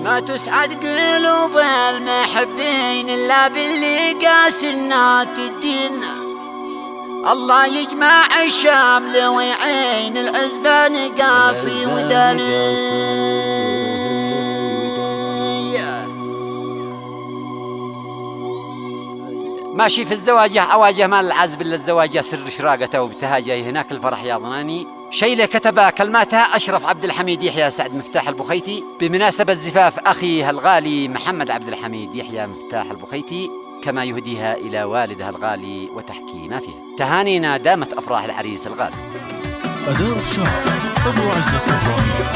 ما تسعد قلوب المحبين إلا باللي قاسنا الدين. الله يجمع الشمل ويعين العزبان قاصي وداني. ماشي في الزواج أواجه مال العزب إلا الزواج سر شراقته وابتهاجه هناك الفرح يا ظناني. شيلة كتب كلماتها أشرف عبد الحميد يحيى سعد مفتاح البخيتي بمناسبة زفاف أخيه الغالي محمد عبد الحميد يحيى مفتاح البخيتي، كما يهديها إلى والدها الغالي وتحكي ما فيها. تهانينا دامت أفراح العريس الغالي. أداء الشعر أبو عزة إبراهيم.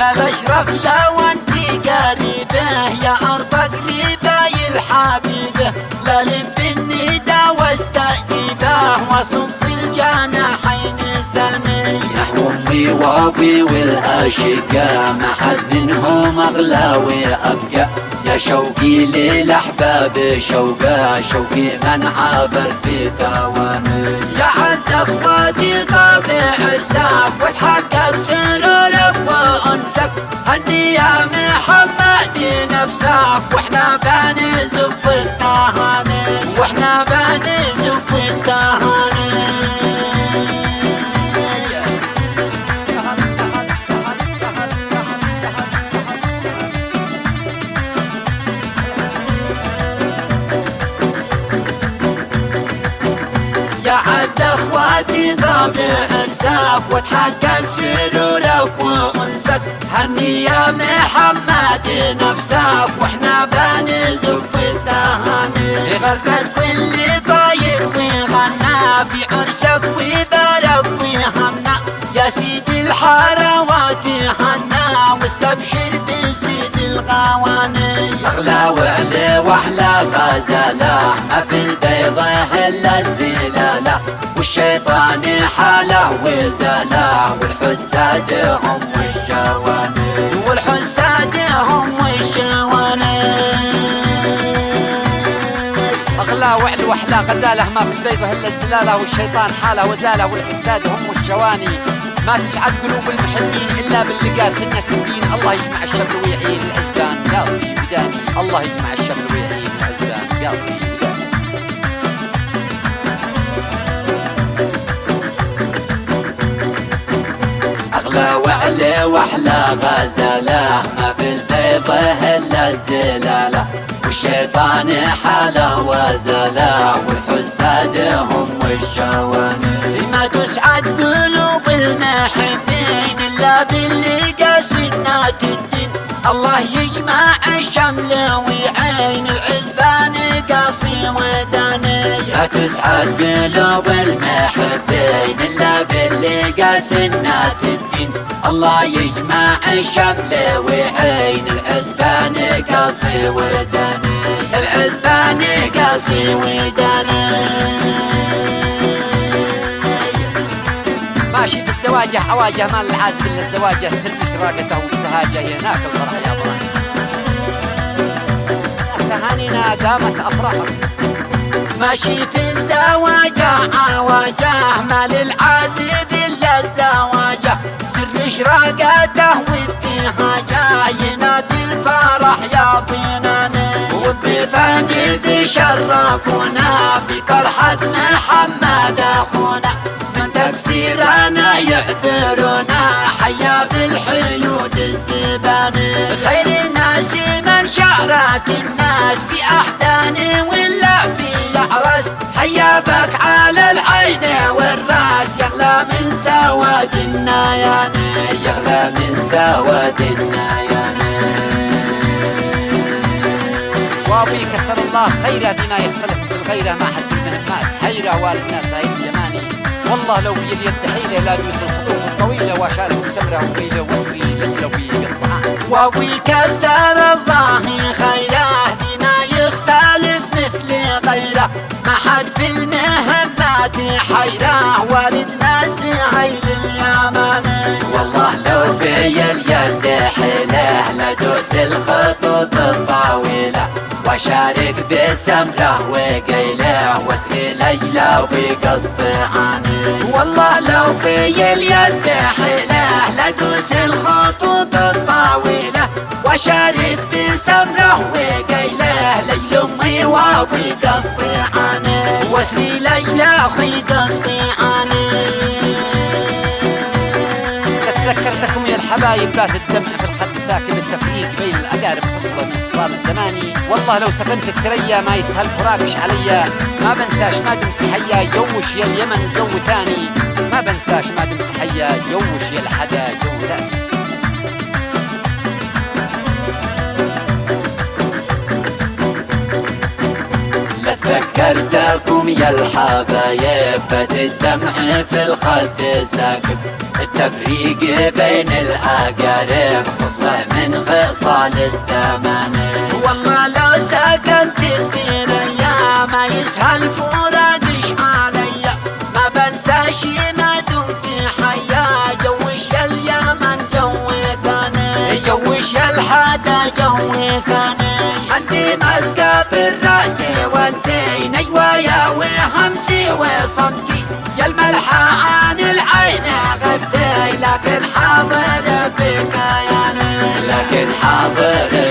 قال أشرف لو أنت قريبه يا أرض قريبه الحبيبه، لا لب الندى واستجيبه وصف الجناحين سلمي. نحو أمي وأبي والأشقاء ما حد منهم أغلى وأبقى، يا شوقي للأحباب شوقا شوقي من عابر في ثواني. يا عز أخواتي طابع عرسك وتحقق سرورك وأنسك، هني يا محمد نفسك واحنا بنزف التهاني، واحنا بنزف التهاني. يا عز اخواتي طابع عرسك وتحقق سرورك وانسك، هني يا محمد نفسك واحنا بنزف التهاني. غرد كل طاير وغنى في عرسك وبارك وهنا، يا سيدي الحروات هنا واستبشر بسيد الغواني. أغلى وعلي وأحلى غزالة ما في البيضة إلا الزلالة، والشيطان حاله وزاله والحساد هم والشواني، والحساد هم والشواني. أغلى وعلي وأحلى غزالة ما في البيضة إلا الزلالة، والشيطان حاله وزاله والحساد هم والشواني. ما تسعد قلوب المحبين إلا باللقاء سنة الدين. الله يجمع الشمل ويعين العزبان قاصي بداني، الله يجمع الشمل ويعين العزبان قاصي بداني. أغلى وعلي وأحلى غزالة ما في البيضة إلا الزلالة، والشيطان حاله وزاله والحساد هم والشواني. ما تسعد قلوب المحبين إلا باللقاء سنة الدين. الله يجمع الشمل ويعين العزبان قاصي وداني. لا تسعد قلوب المحبين إلا باللقاء سنة الدين. الله يجمع الشمل ويعين العزبان قاصي وداني، العزبان قاصي وداني. ماشي في الزواج أواجه مال العازب إلا الزواج سر شراقته وابتهاجه هناك الفرح يا ظناني. تهانينا دامت أفراحك. ماشي في الزواج أواجه مال العازب إلا الزواج سر شراقته وابتهاجه ينادي الفرح يا ظناني. والضيفان ذي شرفونا في فرحة محمد أخونا، من تقصيرنا يعذرونا حيا بالحيود الزباني. خير الناس من شارك الناس في أحزان ولا في يعرس، حيا بك على العين والراس يغلى من سواد النياني، يغلى من سواد النياني. وابي كثر الله خيره فينا يختلف في الغيره ما حد المهمات حيره والدنا سعيد اليماني. والله لو في اليد حيله لا دوس الخطوط الطويله واشارك سمره وقيله وسري لجلو بي قصدعان. وابي كثر الله خيره فيما يختلف مثل غيره، ما حد في المهمات حيره والدنا سعيد اليماني. والله لو في اليد حيله لدوس الخطوط الطويله واشارك بسمره وقيله واسري ليلى وقصطعاني. والله لو في اليد حيله لدوس الخطوط الطويلة واشارك بسمره وقيله ليل امي وابي قصدي عنه واسري ليلى اخي قصدي عنه. تذكرتكم يا الحبايب بات الدمع في الخد ساكب التفريق بين الأقارب خصلة من خصال الزماني. والله لو سكنت الثريا ما يسهل فراقش عليا، ما بنساش ما دمت حيا يوش يا اليمن جو ثاني، ما بنساش ما دمت حيا يوش يا الحدا جو ثاني. تذكرتكم يا الحبايب بات الدمع في الخد ساكب التفريق بين الأقارب خصلة من خصال الزمان. والله لو سكنت الثريا ما يسهل فراقش عليا، ما بنساش ما دمت حيا جوش يا اليمن جو ثاني، جوش يا الحدا جو ثاني. عندي مسكة بالرأس وانتي نجوايا وهمسي وصمتي يا الملحة عن العين غدي لكن حاضر في كياني، لكن حاضر